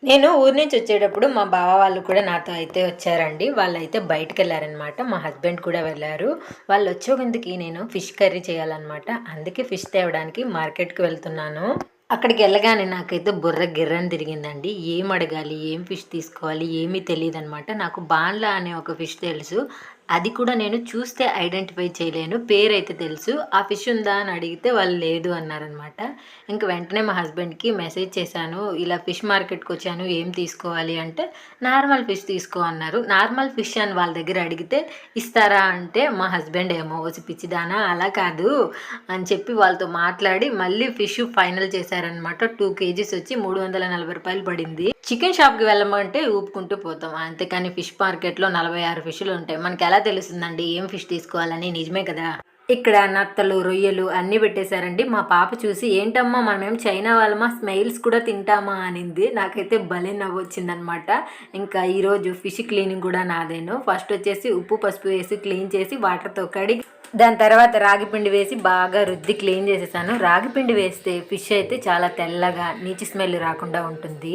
నేను ఊరు నుంచి వచ్చేటప్పుడు మా బావ వాళ్ళు కూడా నాతో అయితే వచ్చారండి. వాళ్ళైతే బయటికెళ్లారనమాట. మా హస్బెండ్ కూడా వెళ్లారు. వాళ్ళొచ్చే ముందుకి నేను ఫిష్ కర్రీ చేయాలనమాట. అందుకే ఫిష్ తేవడానికి మార్కెట్‌కి వెళ్తున్నాను. అక్కడికెళ్ళగానే నాకైతే బుర్ర గిర్రని తిరిగిందండి. ఏం అడగాలి? ఏం ఫిష్ తీసుకోవాలి? ఏమీ తెలీదనమాట. నాకు బాన్లా అనే ఒక ఫిష్ తెలుసు. అది కూడా నేను చూస్తే ఐడెంటిఫై చేయలేను. పేరైతే తెలుసు. ఆ ఫిష్ ఉందా అని అడిగితే వాళ్ళు లేదు అన్నారనమాట. ఇంక వెంటనే మా హస్బెండ్‌కి మెసేజ్ చేశాను. ఇలా ఫిష్ మార్కెట్‌కొచ్చాను. ఏం తీసుకోవాలి అంటే, నార్మల్ ఫిష్ తీసుకో అన్నారు. నార్మల్ ఫిష్ అని వాళ్ళ దగ్గర అడిగితే ఇస్తారా అంటే, మా హస్బెండ్ ఏమో "ఓసి పిచ్చిదానా అలా కాదు" అని చెప్పి వాళ్ళతో మాట్లాడి మళ్ళీ ఫిష్ ఫైనల్ చేశారనమాట. 2 కేజీస్ వచ్చి రూ. 340 పడింది. చికెన్ షాప్‌కి వెళ్ళమంటే ఊపుకుంటూ పోతాం. అంతేకాని ఫిష్ మార్కెట్‌లో 46 ఫిష్‌లుంటాయి. మనకెలా తెలుస్తుందండి ఏం ఫిష్ తీసుకోవాలని? నిజమే కదా! ఇక్కడ నత్తలు, రొయ్యలు అన్నీ పెట్టేశారండి. మా పాప చూసి "ఏంటమ్మా మనమేం చైనా వాళ్ళమా? స్మైల్స్ కూడా తింటామా?" అనింది. నాకైతే భలే నవ్వొచ్చిందనమాట. ఇంకా ఈరోజు ఫిష్ క్లీనింగ్ కూడా నాదేను. ఫస్ట్ వచ్చేసి ఉప్పు, పసుపు వేసి క్లీన్ చేసి వాటర్‌తో కడిగి దాని తర్వాత రాగి పిండి వేసి బాగా రుద్ది క్లీన్ చేసేసాను. రాగి పిండి వేస్తే ఫిష్ అయితే చాలా తెల్లగా, నీచు స్మెల్ రాకుండా ఉంటుంది.